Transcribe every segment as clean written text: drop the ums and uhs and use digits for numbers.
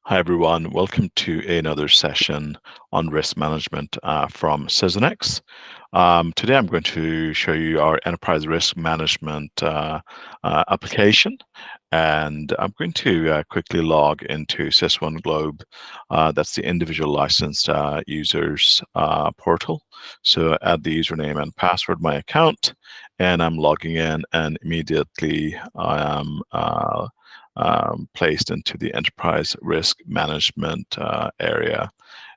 Hi everyone, welcome to another session on risk management from Sysonex. Today I'm going to show you our enterprise risk management application, and I'm going to quickly log into Sys1 Globe. That's the individual licensed users portal. So add the username and password my account, and I'm logging in, and immediately I am placed into the enterprise risk management area.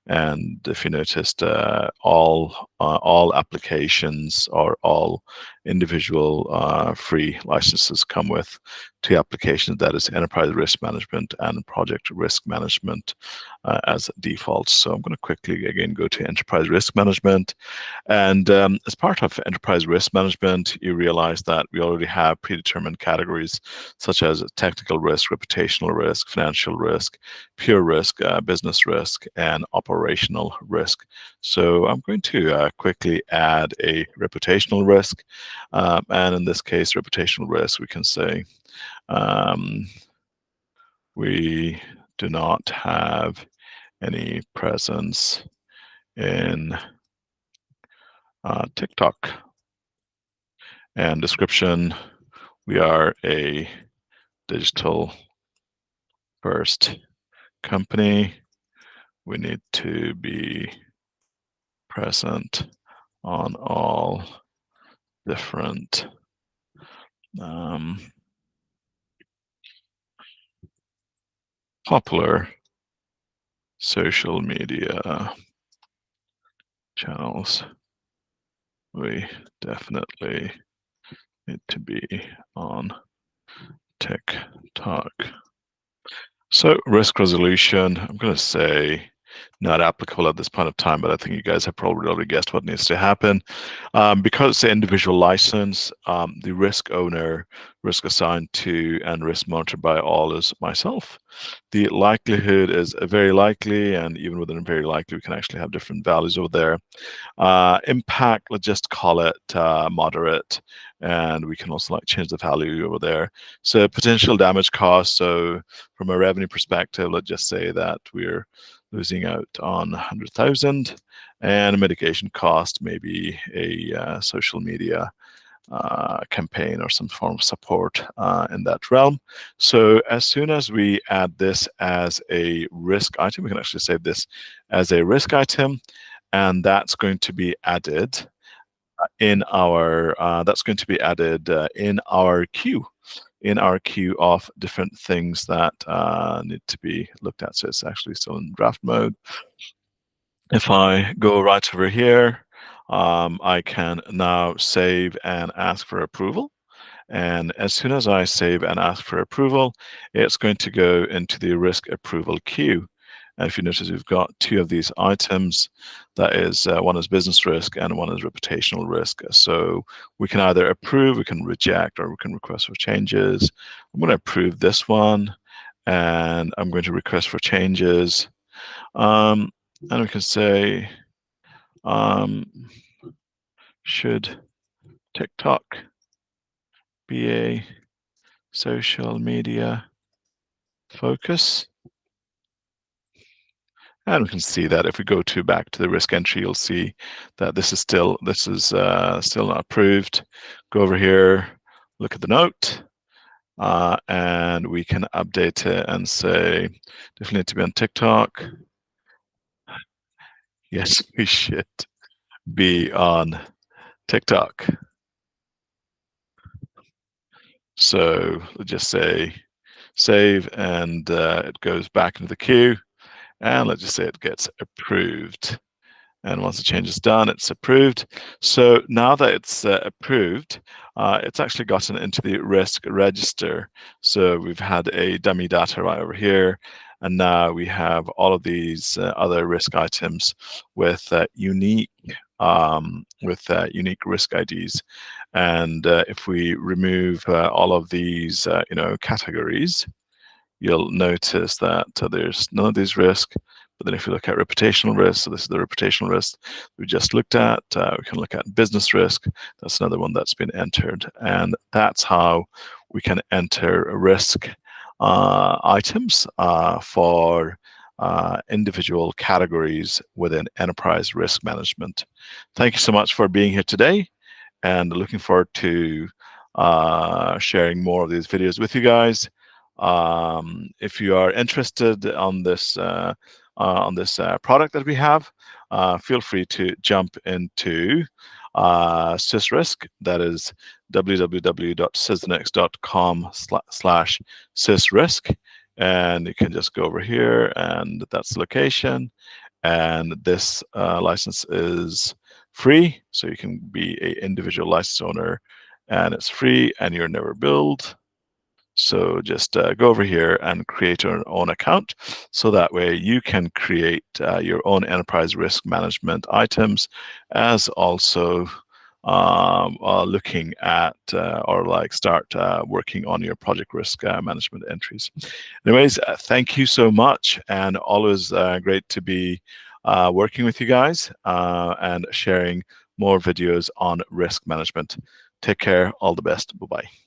And if you noticed, all applications or all individual free licenses come with two applications, that is enterprise risk management and project risk management as default. So I'm going to quickly again go to enterprise risk management. And as part of enterprise risk management, you realize that we already have predetermined categories such as technical risk, reputational risk, financial risk, pure risk, business risk, and operational risk. So I'm going to quickly add a reputational risk. And in this case, reputational risk, we can say we do not have any presence in TikTok. And description, we are a digital first company. We need to be present on all different popular social media channels. We definitely need to be on TikTok. So risk resolution, I'm going to say not applicable at this point of time, but I think you guys have probably already guessed what needs to happen. Because it's an individual license, the risk owner, risk assigned to, and risk monitored by all is myself. The likelihood is very likely, and even within very likely, we can actually have different values over there. Impact, let's just call it moderate, and we can also change the value over there. So potential damage cost, so from a revenue perspective, let's just say that we're losing out on 100,000, and mitigation cost, maybe a social media campaign or some form of support in that realm. So as soon as we add this as a risk item, we can actually save this as a risk item, and that's going to be added in our queue. In our queue of different things that need to be looked at. So it's actually still in draft mode. If I go right over here, I can now save and ask for approval. And as soon as I save and ask for approval, it's going to go into the risk approval queue. And if you notice, we've got two of these items. That is, one is business risk and one is reputational risk. So we can either approve, we can reject, or we can request for changes. I'm going to approve this one, and I'm going to request for changes. And we can say, should TikTok be a social media focus? And we can see that if we go back to the risk entry, you'll see that this is still not approved. Go over here, look at the note, and we can update it and say definitely need to be on TikTok. Yes, we should be on TikTok. So let's just say save, and it goes back into the queue. And let's just say it gets approved. And once the change is done, it's approved. So now that it's approved, it's actually gotten into the risk register. So we've had a dummy data right over here. And now we have all of these other risk items with unique risk IDs. And if we remove all of these categories, you'll notice that there's none of these risks. But then if you look at reputational risk, so this is the reputational risk we just looked at. We can look at business risk. That's another one that's been entered. And that's how we can enter a risk items for individual categories within enterprise risk management. Thank you so much for being here today, and looking forward to sharing more of these videos with you guys. If you are interested on this product that we have, feel free to jump into SysRisk. That is www.sysonex.com/SysRisk, and you can just go over here, and that's the location. And this license is free, so you can be an individual license owner, and it's free, and you're never billed. So just go over here and create your own account, so that way you can create your own enterprise risk management items, as also looking at or like start working on your project risk management entries. Anyways, thank you so much, and always great to be working with you guys and sharing more videos on risk management. Take care. All the best. Bye-bye.